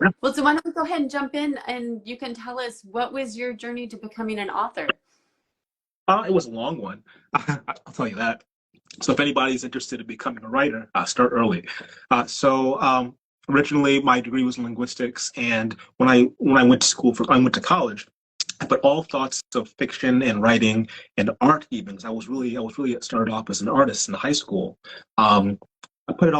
Yeah. Well, so why don't we go ahead and jump in and you can tell us what was your journey to becoming an author? It was a long one. I'll tell you that. So if anybody's interested in becoming a writer, start early. Originally my degree was in linguistics, and when I went to school I went to college, I put all thoughts of fiction and writing and art even, 'cause I was really started off as an artist in high school. Um, I put it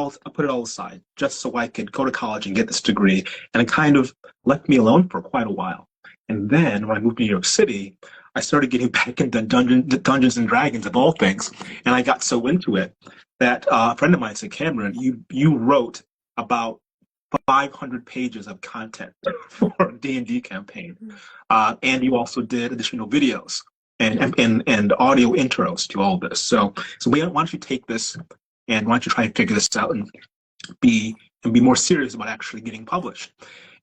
all aside just so I could go to college and get this degree, and it kind of left me alone for quite a while. And then when I moved to New York City, I started getting back into Dungeons and Dragons of all things, and I got so into it that a friend of mine said, "Cameron, you wrote about 500 pages of content for a D&D campaign, and you also did additional videos and audio intros to all of this. So why don't you take this and why don't you try and figure this out and be be more serious about actually getting published?"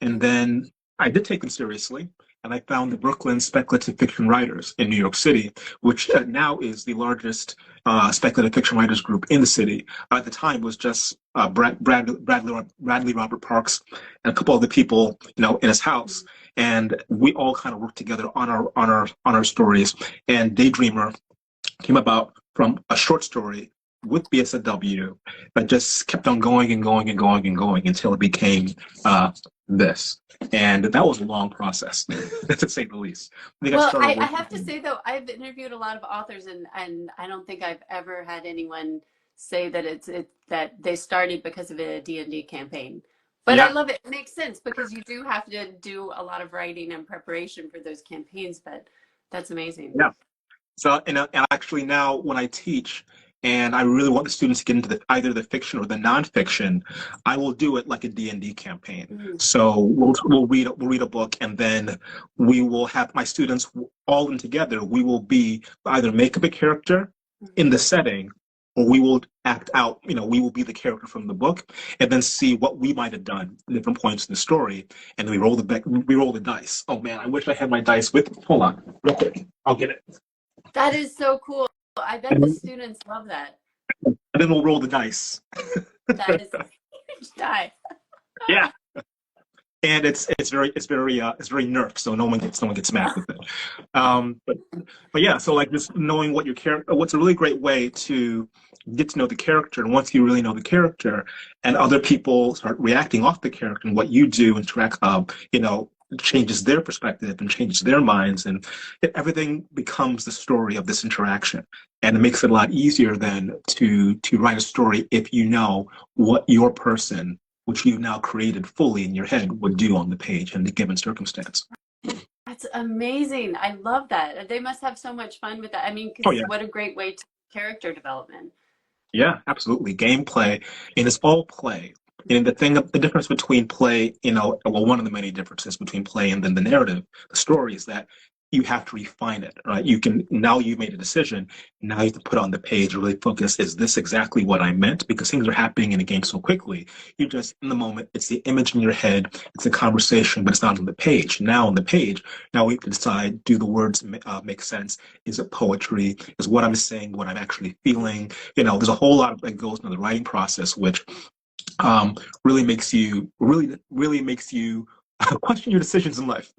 And then I did take them seriously, and I found the Brooklyn Speculative Fiction Writers in New York City, which now is the largest speculative fiction writers group in the city. At the time, was just Bradley Robert Parks and a couple other people, in his house, and we all kind of worked together on our stories. And Daydreamer came about from a short story with BSW that just kept on going and going and going and going until it became this. And that was a long process, to say the least. I think I Well, started I working. have to say though, I've interviewed a lot of authors and I don't think I've ever had anyone say that that they started because of a D&D campaign. But I Yeah, love it. It makes sense because you do have to do a lot of writing and preparation for those campaigns, but that's amazing. yeah. So, and actually now when I teach and I really want the students to get into either the fiction or the nonfiction, I will do it like a D&D campaign. Mm. So we'll read a book, and then we will have my students all in together. We will be either make up a character in the setting, or we will act out. We will be the character from the book, and then see what we might have done at different points in the story, and then we roll the dice. Oh man, I wish I had my dice with me. Hold on, real quick. I'll get it. That is so cool. I bet the And students love that. then we'll roll the dice. That is a huge die. Yeah, and it's very nerfed, so no one gets mad with it. But yeah, so like just knowing what your character, what's a really great way to get to know the character, and once you really know the character, and other people start reacting off the character and what you do interact, changes their perspective and changes their minds, and everything becomes the story of this interaction, and it makes it a lot easier then to write a story if you know what your person, which you've now created fully in your head, would do on the page in the given circumstance. That's amazing. I love that. They must have so much fun with that. I mean, Oh because yeah, what a great way to character development. yeah, absolutely. Gameplay, and it's all play. And the difference between play, well, one of the many differences between play and then the narrative, the story, is that you have to refine it, right? Now you've made a decision. Now you have to put on the page, really focus. Is this exactly what I meant? Because things are happening in a game so quickly. You just, in the moment, it's the image in your head, it's a conversation, but it's not on the page. Now on the page, now we have to decide, do the words make sense? Is it poetry? Is what I'm saying what I'm actually feeling? There's a whole lot that goes into the writing process, which really makes you question your decisions in life.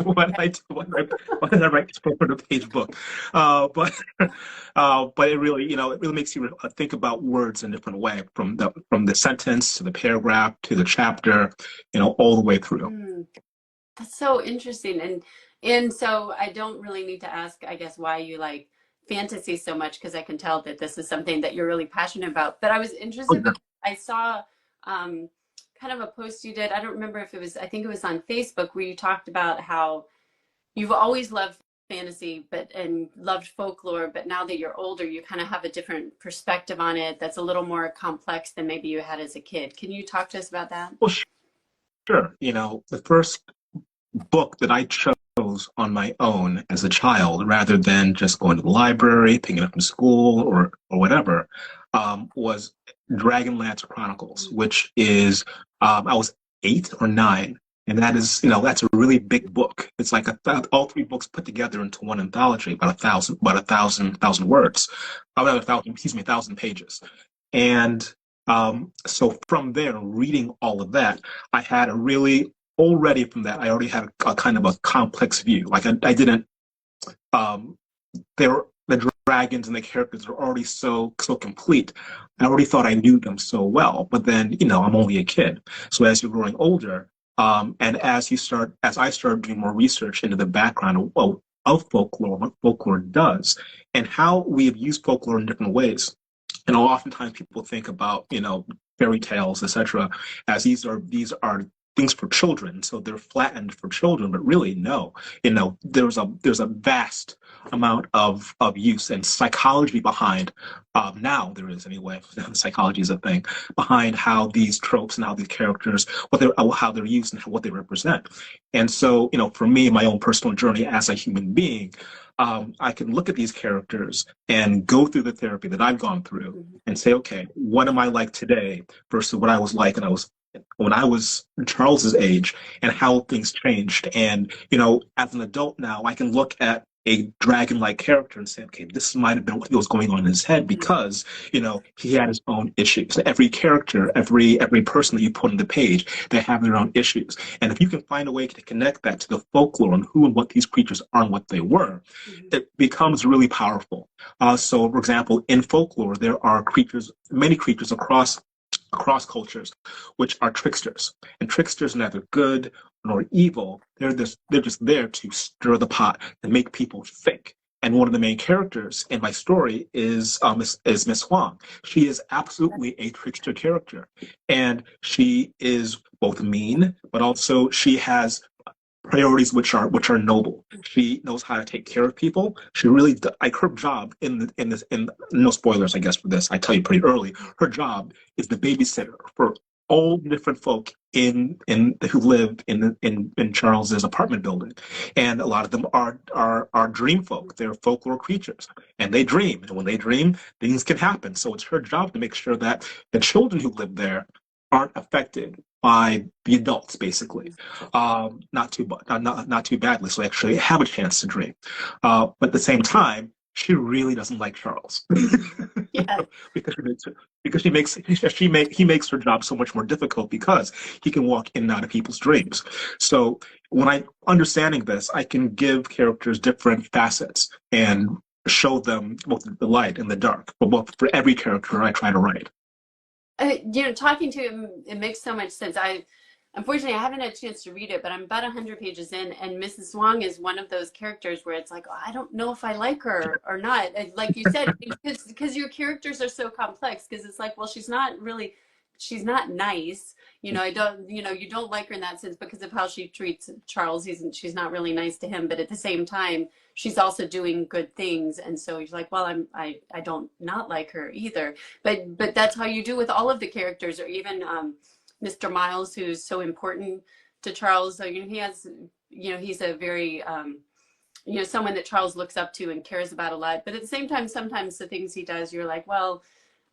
What did I do? What did I write this 400-page book? But but it really makes you think about words in a different way, from the sentence to the paragraph to the chapter, all the way through. Mm, that's so interesting. And so I don't really need to ask, I guess, why you like fantasy so much because I can tell that this is something that you're really passionate about. But I was Oh, interested yeah. because I saw um, kind of a post you did. I don't remember if it was, I think it was on Facebook where you talked about how you've always loved fantasy but and loved folklore, but now that you're older, you kind of have a different perspective on it that's a little more complex than maybe you had as a kid. Can you talk to us about that? Well, sure. The first book that I chose on my own as a child, rather than just going to the library, picking it up from school or whatever, was Dragonlance Chronicles, which is I was 8 or 9, and that's a really big book. It's like all three books put together into one anthology, about a thousand words, about a thousand, excuse me, 1,000 pages, and So from there, reading all of that, I had a really already from that, I already had a kind of a complex view. Like I didn't um, the dragons and the characters are already so complete. I already thought I knew them so well, but then I'm only a kid. So as you're growing older, and as I started doing more research into the background of folklore, what folklore does, and how we have used folklore in different ways. And oftentimes people think about, fairy tales, etc., as these are things for children, so they're flattened for children. But really, no, there's a vast amount of use and psychology behind. Now there is anyway. Psychology is a thing behind how these tropes and how these characters, how they're used and what they represent. And so, for me, my own personal journey as a human being, I can look at these characters and go through the therapy that I've gone through and say, okay, what am I like today versus what I was like when I was Charles's age, and how things changed. And, as an adult now, I can look at a dragon-like character and say, okay, this might have been what was going on in his head because, he had his own issues. Every character, every person that you put on the page, they have their own issues. And if you can find a way to connect that to the folklore and who and what these creatures are and what they were, it becomes really powerful. So, for example, in folklore, there are many creatures across cultures, which are tricksters. And tricksters are neither good nor evil. They're just there to stir the pot and make people think. And one of the main characters in my story is Miss Huang. She is absolutely a trickster character, and she is both mean, but also she has priorities which are noble. She knows how to take care of people. She really, like, her job in no spoilers, I guess, for this. I tell you pretty early. Her job is the babysitter for all different folk who live in Charles's apartment building, and a lot of them are dream folk. They're folklore creatures, and they dream. And when they dream, things can happen. So it's her job to make sure that the children who live there aren't affected by the adults, basically, not too badly, so they actually have a chance to dream. But at the same time, she really doesn't like Charles. Yeah. because he makes her job so much more difficult because he can walk in and out of people's dreams. So when I understanding this, I can give characters different facets and show them both the light and the dark, but for every character I try to write. Talking to him, it makes so much sense. Unfortunately, I haven't had a chance to read it, but I'm about 100 pages in, and Mrs. Wong is one of those characters where it's like, oh, I don't know if I like her or not. Like you said, because your characters are so complex, because it's like, well, she's not nice. I don't, you don't like her in that sense because of how she treats Charles. She's not really nice to him, but at the same time, she's also doing good things. And so he's like, well, I don't not like her either. But that's how you do with all of the characters, or even Mr. Miles, who's so important to Charles. So, he has, he's a very, someone that Charles looks up to and cares about a lot. But at the same time, sometimes the things he does, you're like, well,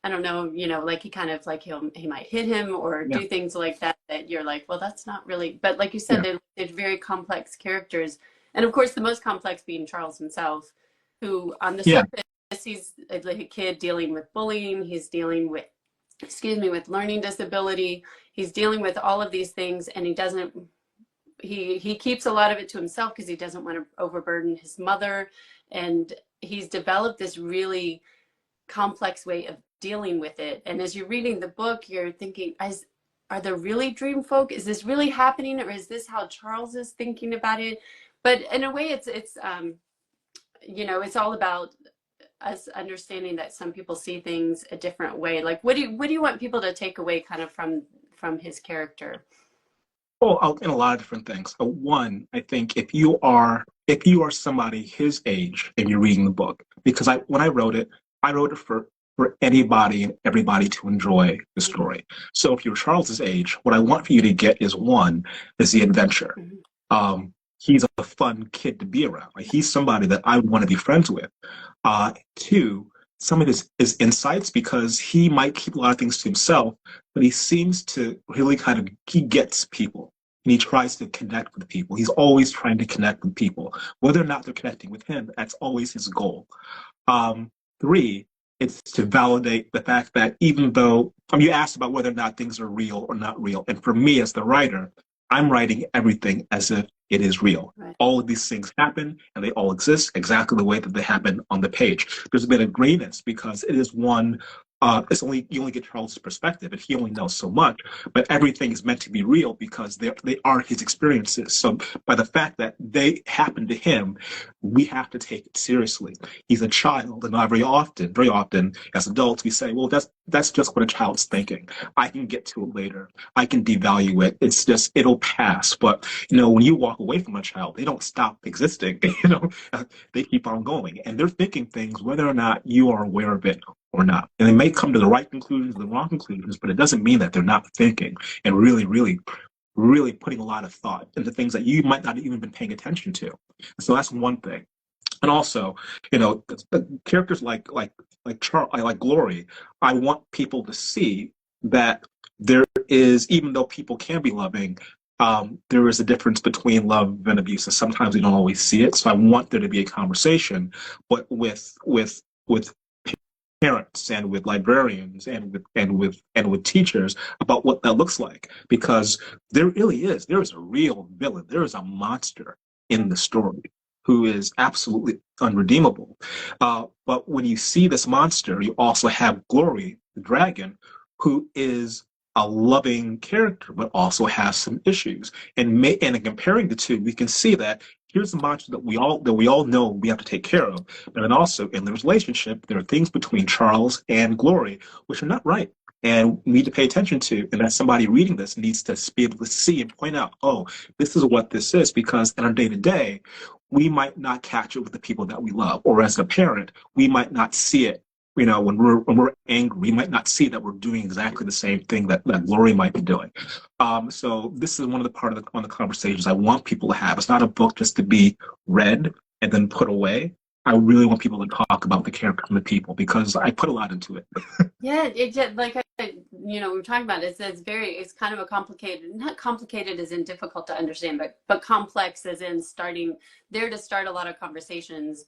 I don't know, like he kind of like he might hit him or do things like that you're like, well, that's not really. But like you said, they're very complex characters. And of course, the most complex being Charles himself, who on the surface, he's like a kid dealing with bullying. He's dealing with, with learning disability. He's dealing with all of these things, and he keeps a lot of it to himself because he doesn't want to overburden his mother. And he's developed this really complex way of dealing with it. And as you're reading the book, you're thinking, are there really dream folk? Is this really happening, or is this how Charles is thinking about it? But in a way, it's all about us understanding that some people see things a different way. Like, what do you want people to take away kind of from his character? Oh, in a lot of different things. One, I think if you are somebody his age and you're reading the book, because when I wrote it for anybody and everybody to enjoy the story. So if you're Charles's age, what I want for you to get is the adventure. He's a fun kid to be around. Like, he's somebody that I want to be friends with. Two, some of his insights, because he might keep a lot of things to himself, but he seems to really he gets people. And he tries to connect with people. He's always trying to connect with people. Whether or not they're connecting with him, that's always his goal. Three It's to validate the fact that even though you asked about whether or not things are real or not real, and for me as the writer, I'm writing everything as if it is real. Right. All of these things happen and they all exist exactly the way that they happen on the page. There's a bit of grayness because it is one. You only get Charles' perspective, and he only knows so much. But everything is meant to be real because they are his experiences. So by the fact that they happen to him, we have to take it seriously. He's a child, and not very often, as adults, we say, "Well, that's just what a child's thinking. I can get to it later. I can devalue it. It's just it'll pass." But when you walk away from a child, they don't stop existing. They keep on going, and they're thinking things whether or not you are aware of it or not. And they may come to the right conclusions, the wrong conclusions, but it doesn't mean that they're not thinking and really, really, really putting a lot of thought into things that you might not even been paying attention to. So that's one thing. And also, characters like Charles, like Glory, I want people to see that there is, even though people can be loving, there is a difference between love and abuse, and sometimes we don't always see it. So I want there to be a conversation, but with parents and with librarians and with teachers about what that looks like, because there is a real villain, there is a monster in the story who is absolutely unredeemable. But when you see this monster, you also have Glory, the dragon, who is a loving character, but also has some issues. And in comparing the two, we can see that here's the monster that we all know we have to take care of. But then also in the relationship, there are things between Charles and Glory which are not right and we need to pay attention to. And that somebody reading this needs to be able to see and point out, oh, this is what this is, because in our day to day, we might not catch it with the people that we love, or as a parent, we might not see it. When we're angry, we might not see that we're doing exactly the same thing that Glory might be doing. So this is one of the conversations I want people to have. It's not a book just to be read and then put away. I really want people to talk about the characters and the people, because I put a lot into it. Yeah, it just like we were talking about it. It's kind of a complicated, not complicated as in difficult to understand, but complex as in start a lot of conversations.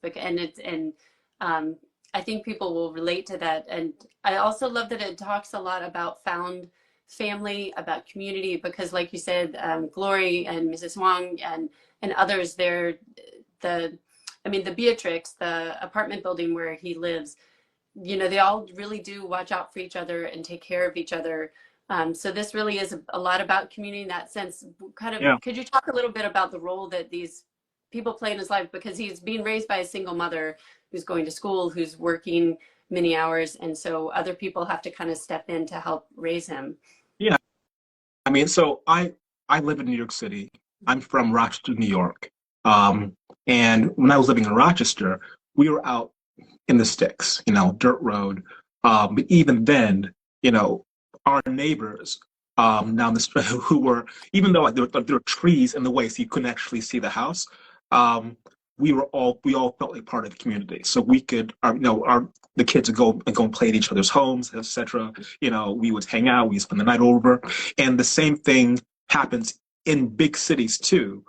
I think people will relate to that. And I also love that it talks a lot about found family, about community, because like you said, Glory and Mrs. Wong and others, the Beatrix, the apartment building where he lives, they all really do watch out for each other and take care of each other. So this really is a lot about community in that sense. Yeah. Could you talk a little bit about the role that these people play in his life? Because he's being raised by a single mother who's going to school, who's working many hours. And so other people have to kind of step in to help raise him. Yeah. So I live in New York City. I'm from Rochester, New York. And when I was living in Rochester, we were out in the sticks, dirt road. But even then, our neighbors down the street who were, even though there were trees in the way, so you couldn't actually see the house, we all felt like part of the community. So we could, the kids would go and play at each other's homes, etc. We would hang out, we would spend the night over, and the same thing happens in big cities too.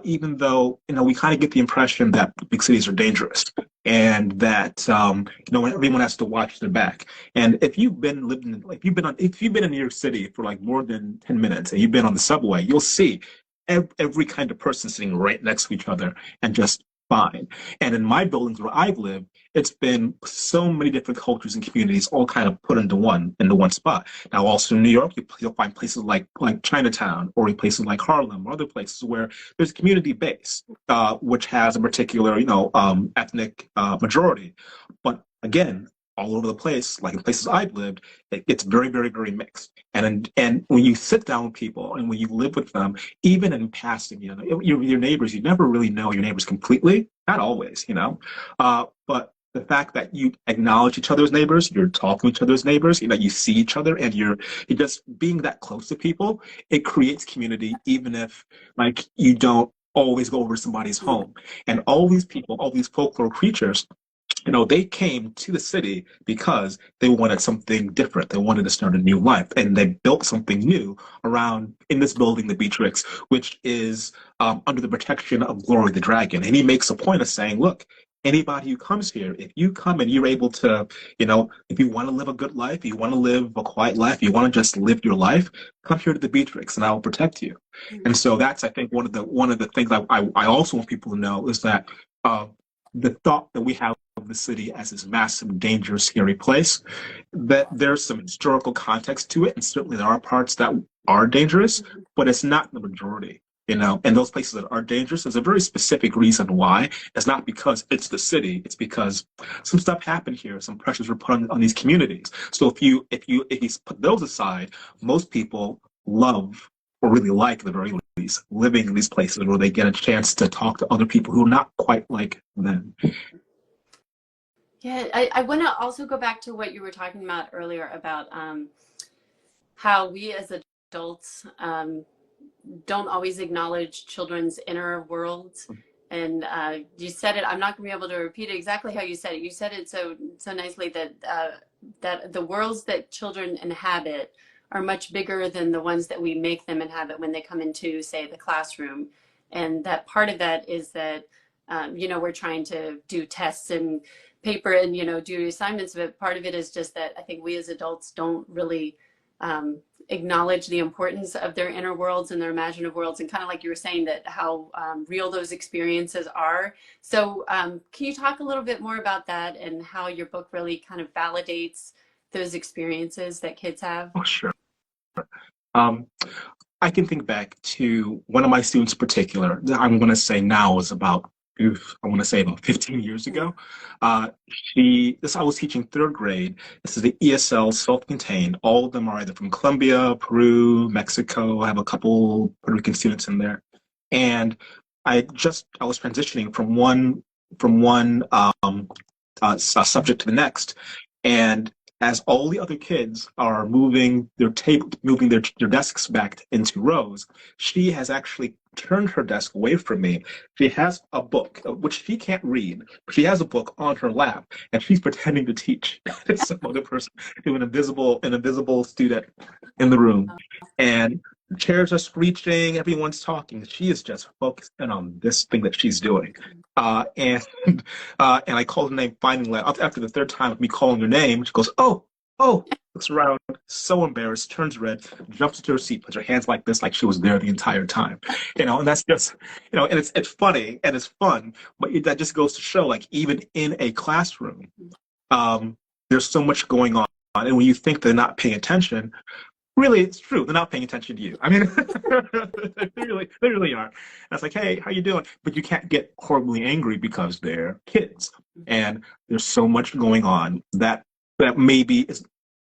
Even though we kind of get the impression that big cities are dangerous and that everyone has to watch their back. And if you've been in New York City for like more than 10 minutes and you've been on the subway, you'll see every kind of person sitting right next to each other and just fine. And in my buildings where I've lived, it's been so many different cultures and communities all kind of put into one spot. Now, also in New York, you'll find places like Chinatown, or in places like Harlem, or other places where there's a community base, which has a particular, ethnic majority. But again, all over the place, like in places I've lived, it's very, very, very mixed. And when you sit down with people and when you live with them, even in passing, your neighbors, you never really know your neighbors completely. Not always, but the fact that you acknowledge each other's neighbors, you're talking to each other's neighbors, you see each other, and you're just being that close to people, it creates community, even if like you don't always go over to somebody's home. And all these people, all these folklore creatures, they came to the city because they wanted something different. They wanted to start a new life, and they built something new around in this building, the Beatrix, which is under the protection of Glory the Dragon. And he makes a point of saying, look, anybody who comes here, if you come and you're able to, if you want to live a good life, you want to live a quiet life, you want to just live your life, come here to the Beatrix and I will protect you. And so that's, I think, one of the things I also want people to know is that the thought that we have of the city as this massive, dangerous, scary place, that there's some historical context to it, and certainly there are parts that are dangerous, but it's not the majority. And those places that are dangerous, there's a very specific reason why. It's not because it's the city; it's because some stuff happened here, some pressures were put on these communities. So if you put those aside, most people love or really like, at the very least, living in these places where they get a chance to talk to other people who are not quite like them. Yeah, I want to also go back to what you were talking about earlier about how we as adults don't always acknowledge children's inner worlds. And you said it, I'm not going to be able to repeat it exactly how you said it. You said it so nicely that that the worlds that children inhabit are much bigger than the ones that we make them inhabit when they come into, say, the classroom. And that part of that is that, we're trying to do tests and paper and, do assignments, but part of it is just that I think we as adults don't really acknowledge the importance of their inner worlds and their imaginative worlds, and kind of like you were saying, that how real those experiences are. So can you talk a little bit more about that and how your book really kind of validates those experiences that kids have? Oh, sure. I can think back to one of my students in particular. I'm going to say now is about, I want to say about 15 years ago. I was teaching third grade. This is the ESL, self-contained. All of them are either from Colombia, Peru, Mexico. I have a couple Puerto Rican students in there. And I was transitioning from one subject to the next. And as all the other kids are moving their desks back into rows, she has actually turned her desk away from me. She has a book, which she can't read, but she has a book on her lap, and she's pretending to teach some other person, to an invisible student in the room. And chairs are screeching, everyone's talking. She is just focused in on this thing that she's doing. And I called her name finally. After the third time of me calling her name, she goes, oh, looks around, so embarrassed, turns red, jumps into her seat, puts her hands like this, like she was there the entire time. And that's just, and it's funny and it's fun, but that just goes to show, like, even in a classroom, there's so much going on. And when you think they're not paying attention, really, it's true. They're not paying attention to you. I mean, they really are. And it's like, hey, how you doing? But you can't get horribly angry because they're kids. And there's so much going on that maybe is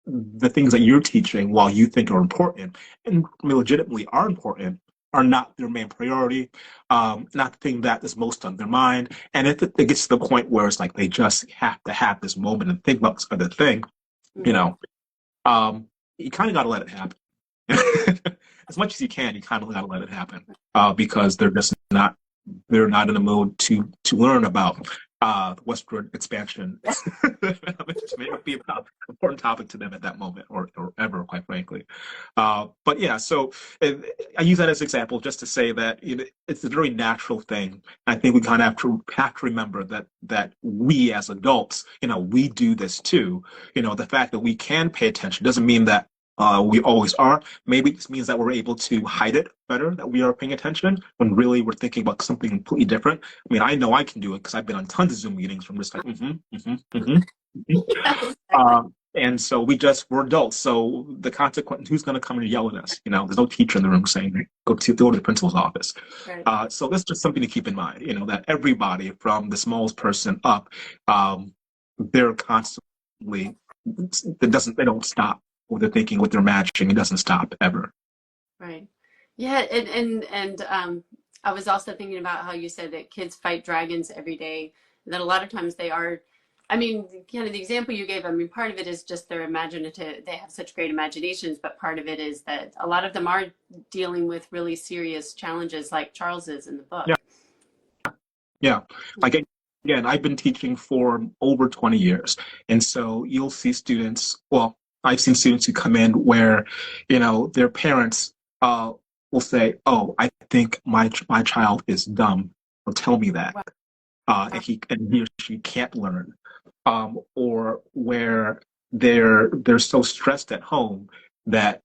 the things that you're teaching, while you think are important and legitimately are important, are not their main priority, not the thing that is most on their mind. And if it gets to the point where it's like they just have to have this moment and think about this other thing, you kind of got to let it happen. As much as you can, you kind of got to let it happen, because they're not in the mood to learn about westward expansion. Which may not be an important topic to them at that moment, or ever, quite frankly. But yeah, so I use that as an example just to say that it's a very natural thing. I think we kind of have to remember that we as adults, we do this too. The fact that we can pay attention doesn't mean that we always are. Maybe it just means that we're able to hide it better, that we are paying attention when really we're thinking about something completely different. I mean, I know I can do it because I've been on tons of Zoom meetings from just like, and so we're adults. So the consequence, who's going to come and yell at us? There's no teacher in the room saying, go to the principal's office. Right. So that's just something to keep in mind, that everybody from the smallest person up, they're constantly, they don't stop. What they're thinking, what they're imagining, it doesn't stop ever. Right. Yeah, and I was also thinking about how you said that kids fight dragons every day, and that a lot of times they are, I mean, kind of the example you gave, I mean, part of it is just their imaginative, they have such great imaginations, but part of it is that a lot of them are dealing with really serious challenges, like Charles is in the book. Yeah. Like, again, I've been teaching for over 20 years, and so you'll see students, well, I've seen students who come in where, their parents will say, "Oh, I think my child is dumb." They'll tell me that. and he or she can't learn, or where they're so stressed at home that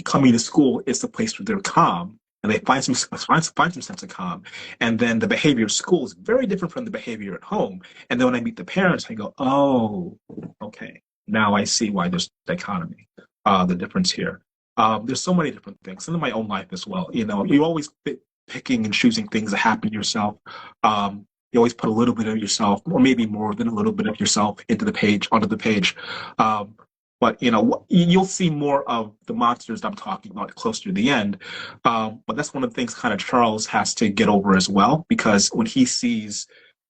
coming to school is the place where they're calm and they find some sense of calm, and then the behavior of school is very different from the behavior at home. And then when I meet the parents, I go, oh, okay, now I see why there's dichotomy, the difference here. There's so many different things, and in my own life as well. You know, you always picking and choosing things that happen to yourself. You always put a little bit of yourself, or maybe more than a little bit of yourself, onto the page. Um, but you know, you'll see more of the monsters I'm talking about closer to the end. But that's one of the things kind of Charles has to get over as well, because when he sees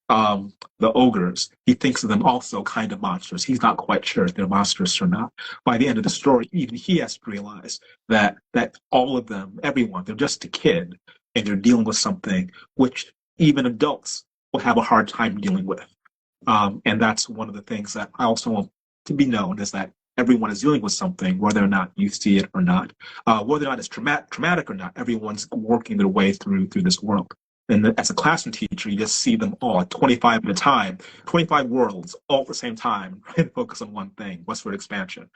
the ogres, he thinks of them also kind of monsters. He's not quite sure if they're monsters or not. By the end of the story, even he has to realize that all of them, everyone, they're just a kid, and they're dealing with something which even adults will have a hard time dealing with. And that's one of the things that I also want to be known, is that everyone is dealing with something, whether or not you see it or not, whether or not it's traumatic or not. Everyone's working their way through this world. And as a classroom teacher, you just see them all at 25 at a time, 25 worlds all at the same time, trying to focus on one thing, westward expansion.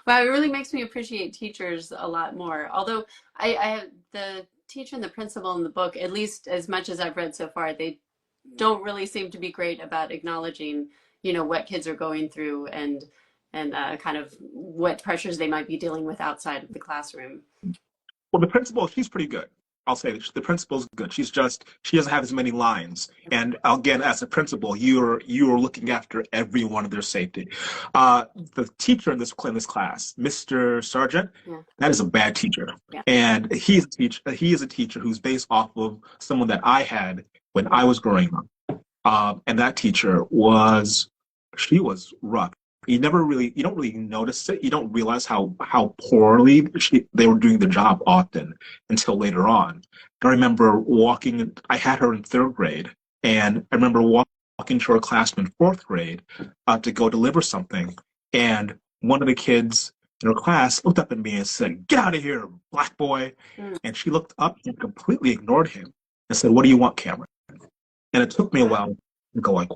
Wow, it really makes me appreciate teachers a lot more. Although I have the teacher and the principal in the book, at least as much as I've read so far, they don't really seem to be great about acknowledging, you know, what kids are going through and kind of what pressures they might be dealing with outside of the classroom. Well, the principal, she's pretty good. I'll say this. The principal's good. She doesn't have as many lines. And again, as a principal, you're looking after everyone of their safety. The teacher in this class, Mr. Sargent, Yeah. that is a bad teacher. Yeah. And he is a teacher who's based off of someone that I had when I was growing up. And that teacher she was rough. You don't really notice it. You don't realize how poorly they were doing the job often until later on. I remember I had her in third grade, and I remember walking to her classroom in fourth grade to go deliver something. And one of the kids in her class looked up at me and said, "Get out of here, black boy." Mm. And she looked up and completely ignored him and said, "What do you want, Cameron?" And it took me a while to go like,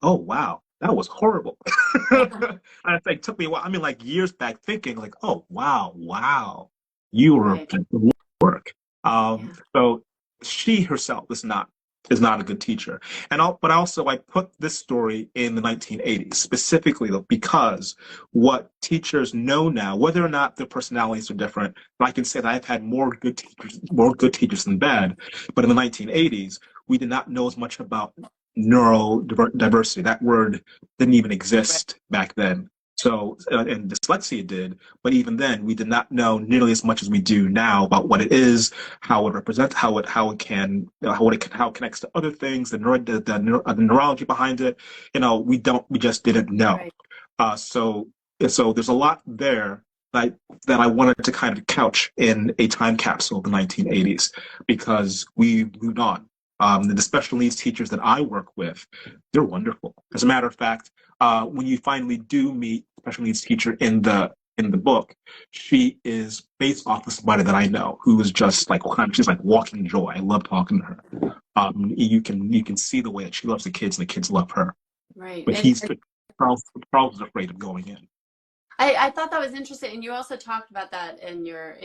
oh, wow, that was horrible. And it took me a while. I mean, like years back thinking like, oh, wow, you were Right. work. Yeah. So she herself is not a good teacher. But also I put this story in the 1980s specifically because what teachers know now, whether or not their personalities are different, I can say that I've had more good teachers than bad. But in the 1980s, we did not know as much about neurodiversity. That word didn't even exist back then. So, and dyslexia did, but even then, we did not know nearly as much as we do now about what it is, how it represents, how it connects to other things, the neurology behind it. You know, we just didn't know. Right. So there's a lot there that I wanted to kind of couch in a time capsule of the 1980s, because we moved on. The special needs teachers that I work with, they're wonderful. As a matter of fact, when you finally do meet a special needs teacher in the book, she is based off of somebody that I know who is just like she's like walking joy. I love talking to her. You can see the way that she loves the kids and the kids love her. Right. But Charles is afraid of going in. I thought that was interesting. And you also talked about that in your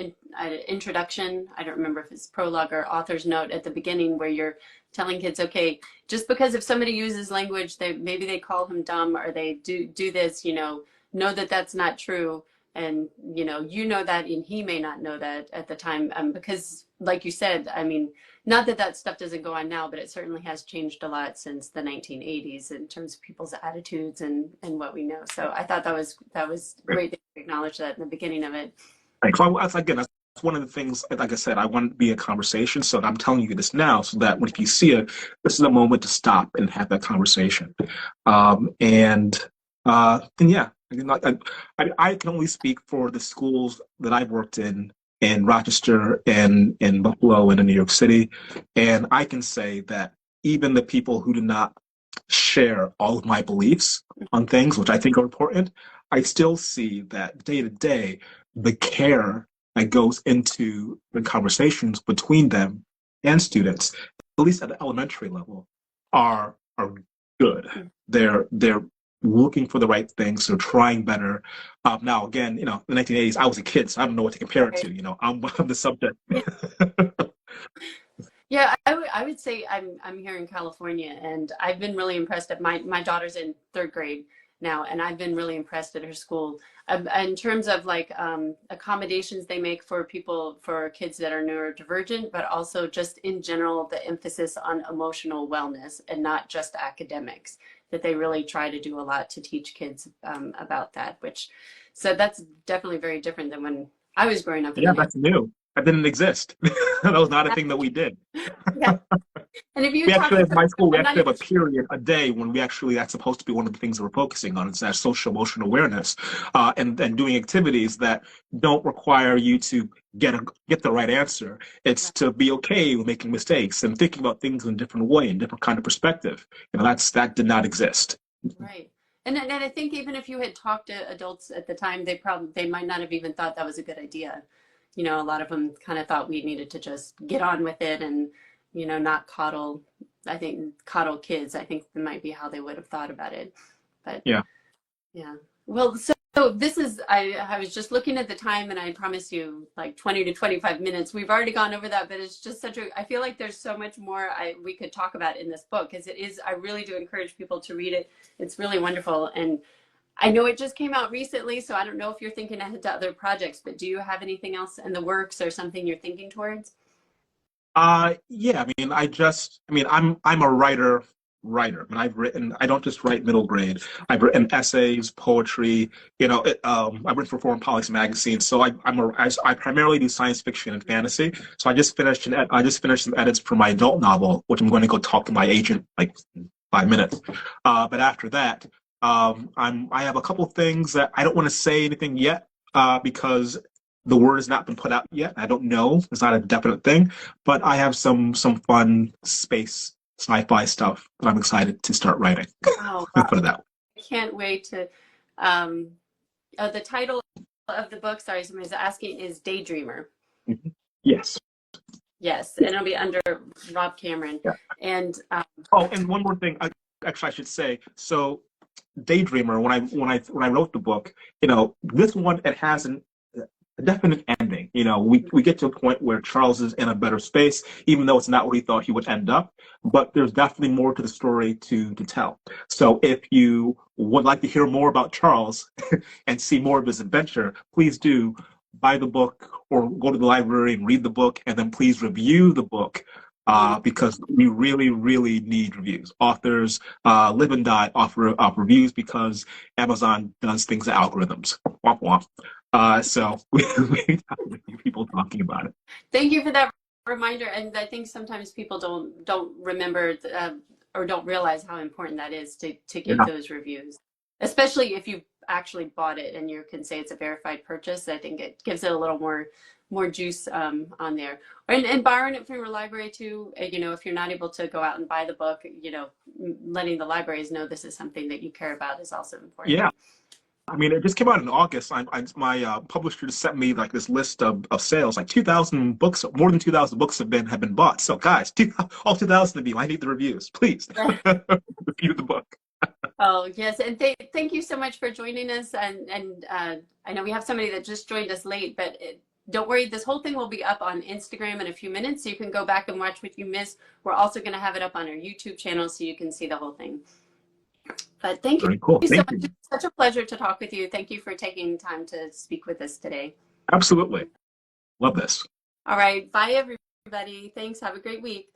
introduction. I don't remember if it's prologue or author's note at the beginning, where you're telling kids, okay, just because if somebody uses language, maybe they call him dumb or they do this, know that that's not true. And, you know that, and he may not know that at the time, because like you said, I mean, not that stuff doesn't go on now, but it certainly has changed a lot since the 1980s in terms of people's attitudes and what we know. So I thought that was great to acknowledge that in the beginning of it. Thanks. Again, that's one of the things, like I said, I want it to be a conversation. So I'm telling you this now so that if you see it, this is a moment to stop and have that conversation. And yeah, I can only speak for the schools that I've worked in Rochester and in Buffalo and in New York City. And I can say that even the people who do not share all of my beliefs on things, which I think are important, I still see that day to day, the care that goes into the conversations between them and students least at the elementary level, are good. They're looking for the right things. They're trying better. Now, again, in the 1980s, I was a kid, so I don't know what to compare it Right. to. I'm the subject. Yeah, I would say I'm here in California, and I've been really impressed at my daughter's in third grade now, and I've been really impressed at her school in terms of like accommodations they make for kids that are neurodivergent, but also just in general the emphasis on emotional wellness and not just academics. That they really try to do a lot to teach kids about that, so that's definitely very different than when I was growing up in Yeah, the that's new. That didn't exist. That was not a thing that we did. yeah. And if you We talk actually, to at my school, we I'm not actually have a even period a day when that's supposed to be one of the things that we're focusing on. It's that social emotional awareness, and doing activities that don't require you to get the right answer. It's to be okay with making mistakes and thinking about things in a different way, in different kind of perspective. That did not exist. right. And I think even if you had talked to adults at the time, they might not have even thought that was a good idea. A lot of them kind of thought we needed to just get on with it and, not coddle. I think coddle kids. I think that might be how they would have thought about it. But Yeah. yeah. Well, so this is, I was just looking at the time and I promise you like 20 to 25 minutes. We've already gone over that, but it's just I feel like there's so much more we could talk about in this book because I really do encourage people to read it. It's really wonderful. And I know it just came out recently, so I don't know if you're thinking ahead to other projects, but do you have anything else in the works or something you're thinking towards? Yeah, I'm a writer. I don't just write middle grade. I've written essays, poetry, I've written for Foreign Policy magazine. So I primarily do science fiction and fantasy. So I just finished some edits for my adult novel, which I'm going to go talk to my agent like in 5 minutes. But after that, I have a couple things that I don't want to say anything yet, because the word has not been put out yet. I don't know. It's not a definite thing, but I have some fun space sci-fi stuff that I'm excited to start writing. Oh, Let me put it that way. I can't wait to. Um, the title of the book, sorry, somebody's asking, is Daydreamer. Mm-hmm. Yes. Yes, and it'll be under Rob Cameron. Yeah. And Oh, and one more thing. Actually, I should say. So, Daydreamer. When I wrote the book, this one, it has a definite ending. We get to a point where Charles is in a better space, even though it's not where he thought he would end up. But there's definitely more to the story to tell. So if you would like to hear more about Charles and see more of his adventure, please do buy the book or go to the library and read the book, and then please review the book. Because we really, really need reviews. Authors live and die off reviews because Amazon does things to algorithms. Womp womp. So we need people talking about it. thank you for that reminder. And I think sometimes people don't remember or don't realize how important that is to give Yeah. those reviews, especially if you actually bought it and you can say it's a verified purchase. I think it gives it a little more juice on there. And borrowing it from your library too. If you're not able to go out and buy the book, letting the libraries know this is something that you care about is also important. Yeah. It just came out in August. My publisher just sent me like this list of sales, like 2,000 books, more than 2,000 books have been bought. So guys, all 2,000 of you, I need the reviews, please. Review the book. Oh, yes. And thank you so much for joining us. And I know we have somebody that just joined us late, but don't worry, this whole thing will be up on Instagram in a few minutes. So you can go back and watch what you missed. We're also going to have it up on our YouTube channel so you can see the whole thing. But thank you Very cool. so Thank much. you. It's such a pleasure to talk with you. Thank you for taking time to speak with us today. Absolutely. Love this. All right. Bye, everybody. Thanks. Have a great week.